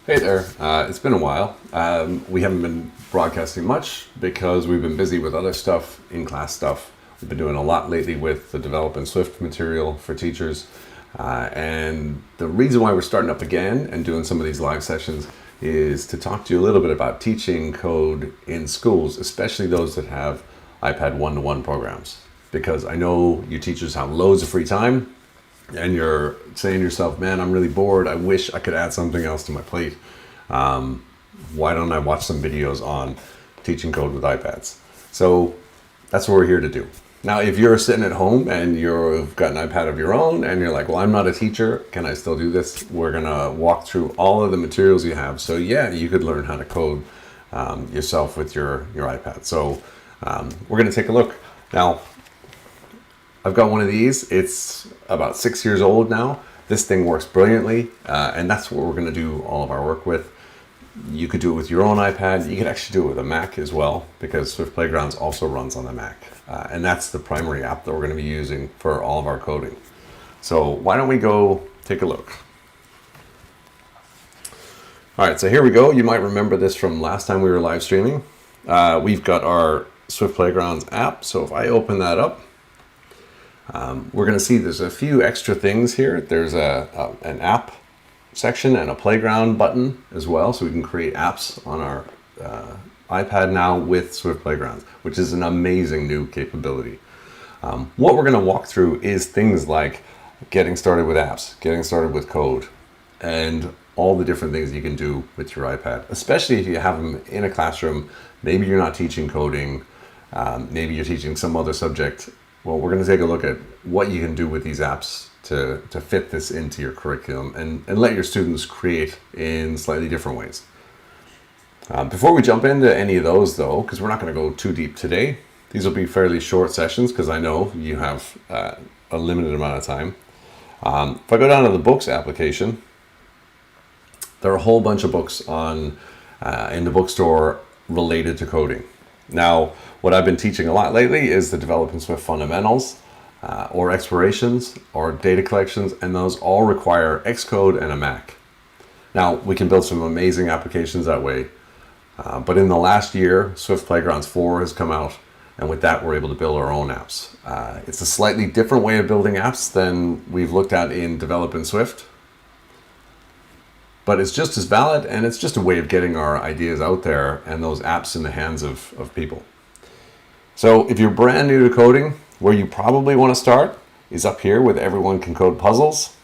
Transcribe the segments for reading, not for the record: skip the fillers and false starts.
Hey there. It's been a while. We haven't been broadcasting much because we've been busy with other stuff, in-class stuff. We've been doing a lot lately with the Develop in Swift material for teachers. And the reason why we're starting up again and doing some of these live sessions is to talk to you a little bit about teaching code in schools, especially those that have iPad one-to-one programs. Because I know you teachers have loads of free time, and you're saying to yourself, man, I'm really bored. I wish I could add something else to my plate. Why don't I watch some videos on teaching code with iPads? So that's what we're here to do. Now, if you're sitting at home and you've got an iPad of your own and you're like, well, I'm not a teacher, can I still do this? We're gonna walk through all of the materials you have. So yeah, you could learn how to code yourself with your iPad. So we're gonna take a look. Now, I've got one of these. It's about 6 years old now. This thing works brilliantly, and that's what we're going to do all of our work with. You could do it with your own iPad. You could actually do it with a Mac as well, because Swift Playgrounds also runs on the Mac. And that's the primary app that we're going to be using for all of our coding. So why don't we go take a look? All right, so here we go. You might remember this from last time we were live streaming. We've got our Swift Playgrounds app. So if I open that up, we're going to see there's a few extra things here. There's an app section and a playground button as well, so we can create apps on our iPad now with Swift Playgrounds, which is an amazing new capability. What we're going to walk through is things like getting started with apps, getting started with code, and all the different things you can do with your iPad, especially if you have them in a classroom. Maybe you're not teaching coding, maybe you're teaching some other subject. Well, we're going to take a look at what you can do with these apps to fit this into your curriculum and let your students create in slightly different ways. Before we jump into any of those, though, because we're not going to go too deep today, these will be fairly short sessions because I know you have a limited amount of time. If I go down to the books application, there are a whole bunch of books in the bookstore related to coding. Now, what I've been teaching a lot lately is the Develop in Swift fundamentals, or explorations, or data collections, and those all require Xcode and a Mac. Now, we can build some amazing applications that way, but in the last year, Swift Playgrounds 4 has come out, and with that, we're able to build our own apps. It's a slightly different way of building apps than we've looked at in Develop in Swift, but it's just as valid, and it's just a way of getting our ideas out there and those apps in the hands of people. So if you're brand new to coding, where you probably want to start is up here with Everyone Can Code Puzzles.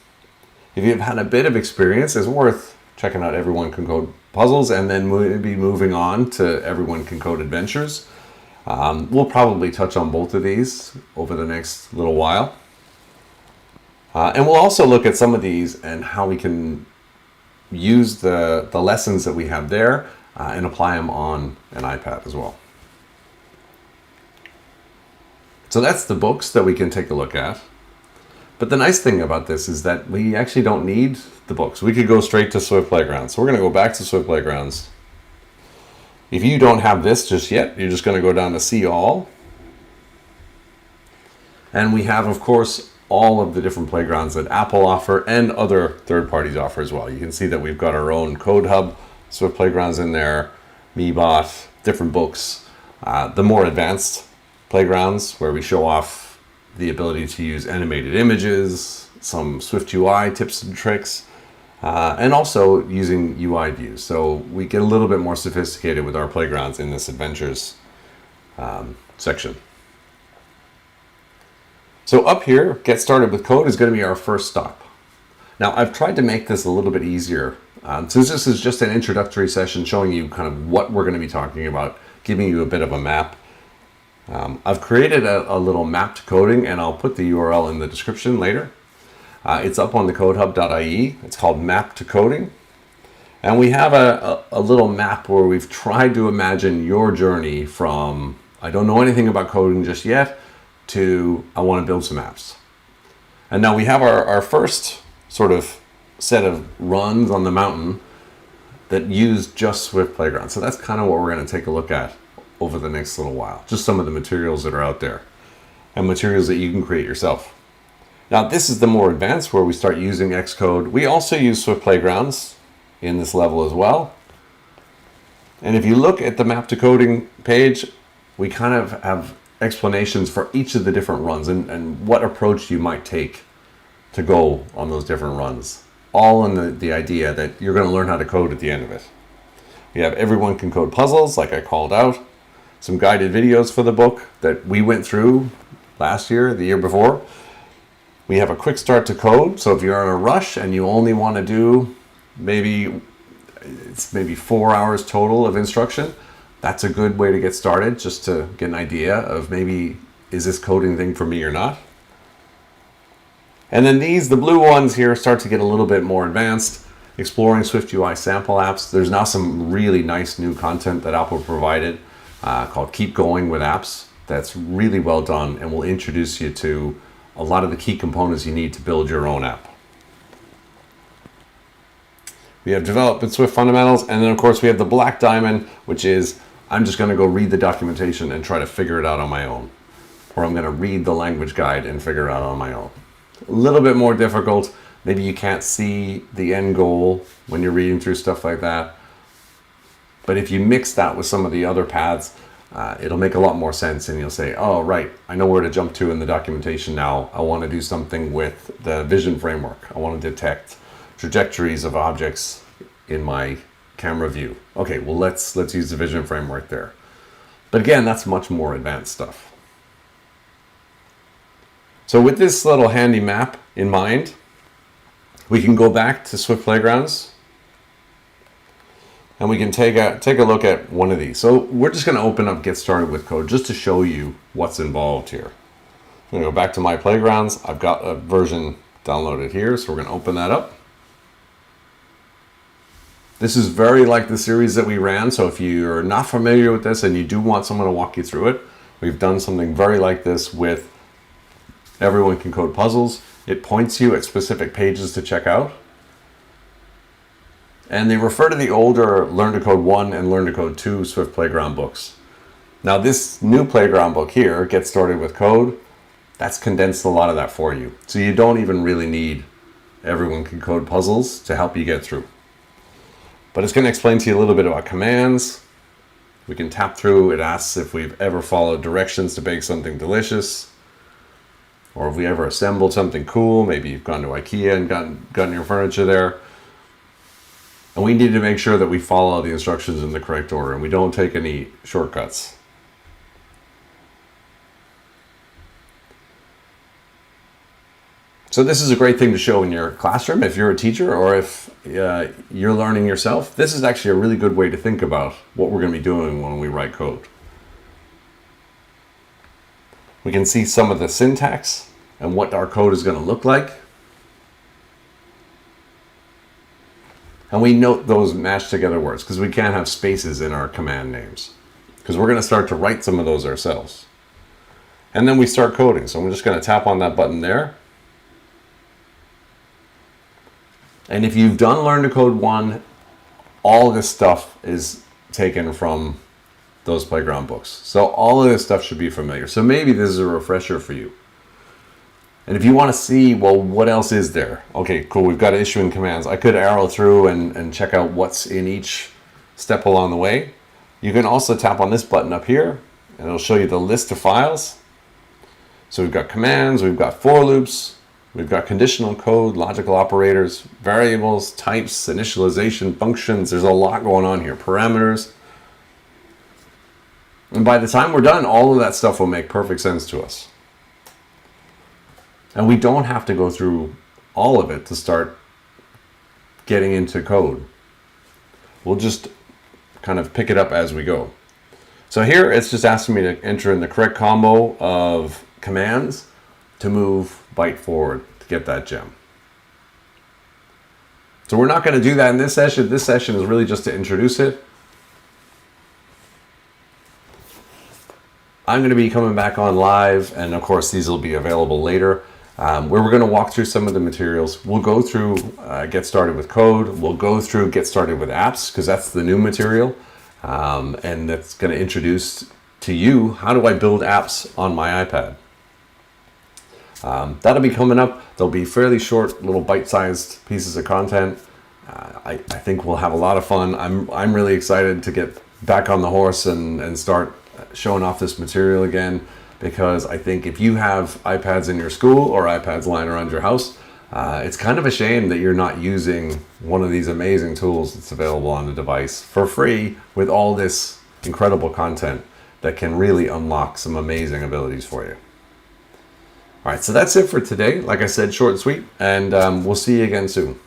If you've had a bit of experience, it's worth checking out Everyone Can Code Puzzles and then maybe moving on to Everyone Can Code Adventures. We'll probably touch on both of these over the next little while. And we'll also look at some of these and how we can use the lessons that we have there and apply them on an iPad as well. So that's the books that we can take a look at. But the nice thing about this is that we actually don't need the books. We could go straight to Swift Playgrounds. So we're going to go back to Swift Playgrounds. If you don't have this just yet, you're just going to go down to See All. And we have, of course, all of the different playgrounds that Apple offer and other third parties offer as well. You can see that we've got our own Code Hub, Swift Playgrounds in there, MeBot, different books. The more advanced playgrounds where we show off the ability to use animated images, some Swift UI tips and tricks, and also using UI views. So we get a little bit more sophisticated with our playgrounds in this Adventures section. So up here, Get Started with Code is going to be our first stop. Now, I've tried to make this a little bit easier. Since this is just an introductory session showing you kind of what we're going to be talking about, giving you a bit of a map. I've created a little map to coding, and I'll put the URL in the description later. It's up on the codehub.ie. It's called Map to Coding. And we have a little map where we've tried to imagine your journey from, I don't know anything about coding just yet, to I want to build some apps. And now we have our first sort of set of runs on the mountain that use just Swift Playground. So that's kind of what we're going to take a look at over the next little while. Just some of the materials that are out there and materials that you can create yourself. Now this is the more advanced where we start using Xcode. We also use Swift Playgrounds in this level as well. And if you look at the map to coding page, we kind of have explanations for each of the different runs and what approach you might take to go on those different runs. All in the idea that you're going to learn how to code at the end of it. We have Everyone Can Code puzzles, like I called out. Some guided videos for the book that we went through last year, the year before. We have a quick start to code. So if you're in a rush and you only want to do maybe 4 hours total of instruction, that's a good way to get started, just to get an idea of maybe, is this coding thing for me or not? And then the blue ones here, start to get a little bit more advanced. Exploring SwiftUI sample apps. There's now some really nice new content that Apple provided called Keep Going with Apps. That's really well done and will introduce you to a lot of the key components you need to build your own app. We have Development Swift Fundamentals, and then of course we have the Black Diamond, which is I'm just going to go read the documentation and try to figure it out on my own. Or I'm going to read the language guide and figure it out on my own. A little bit more difficult. Maybe you can't see the end goal when you're reading through stuff like that. But if you mix that with some of the other paths, it'll make a lot more sense, and you'll say, oh, right, I know where to jump to in the documentation now. I want to do something with the vision framework. I want to detect trajectories of objects in my camera view. Okay, well, let's use the vision framework there. But again, that's much more advanced stuff. So with this little handy map in mind, we can go back to Swift Playgrounds and we can take a look at one of these. So we're just going to open up Get Started with Code just to show you what's involved here. I'm going to go back to my Playgrounds. I've got a version downloaded here, so we're going to open that up. This is very like the series that we ran, so if you're not familiar with this and you do want someone to walk you through it, we've done something very like this with Everyone Can Code puzzles. It points you at specific pages to check out. And they refer to the older Learn to Code 1 and Learn to Code 2 Swift Playground books. Now this new Playground book here, Get Started with Code, that's condensed a lot of that for you. So you don't even really need Everyone Can Code puzzles to help you get through. But it's going to explain to you a little bit about commands. We can tap through. It asks if we've ever followed directions to bake something delicious, or if we ever assembled something cool. Maybe you've gone to IKEA and gotten your furniture there. And we need to make sure that we follow the instructions in the correct order and we don't take any shortcuts. So this is a great thing to show in your classroom if you're a teacher, or if you're learning yourself. This is actually a really good way to think about what we're going to be doing when we write code. We can see some of the syntax and what our code is going to look like. And we note those match together words because we can't have spaces in our command names, because we're going to start to write some of those ourselves. And then we start coding. So I'm just going to tap on that button there. And if you've done Learn to Code 1, all this stuff is taken from those Playground books. So all of this stuff should be familiar. So maybe this is a refresher for you. And if you want to see, well, what else is there? Okay, cool, we've got issuing commands. I could arrow through and check out what's in each step along the way. You can also tap on this button up here, and it'll show you the list of files. So we've got commands, we've got for loops, we've got conditional code, logical operators, variables, types, initialization, functions. There's a lot going on here, parameters. And by the time we're done, all of that stuff will make perfect sense to us. And we don't have to go through all of it to start getting into code. We'll just kind of pick it up as we go. So here it's just asking me to enter in the correct combo of commands to move byte forward to get that gem. So we're not going to do that in this session. This session is really just to introduce it. I'm going to be coming back on live, and of course these will be available later, where we're going to walk through some of the materials. We'll go through Get Started with Code. We'll go through Get Started with Apps, because that's the new material, and that's going to introduce to you, how do I build apps on my iPad? That'll be coming up. There'll be fairly short little bite-sized pieces of content I think we'll have a lot of fun. I'm really excited to get back on the horse and start showing off this material again, because I think if you have iPads in your school or iPads lying around your house, it's kind of a shame that you're not using one of these amazing tools that's available on the device for free with all this incredible content that can really unlock some amazing abilities for you. All right, so that's it for today. Like I said, short and sweet, and we'll see you again soon.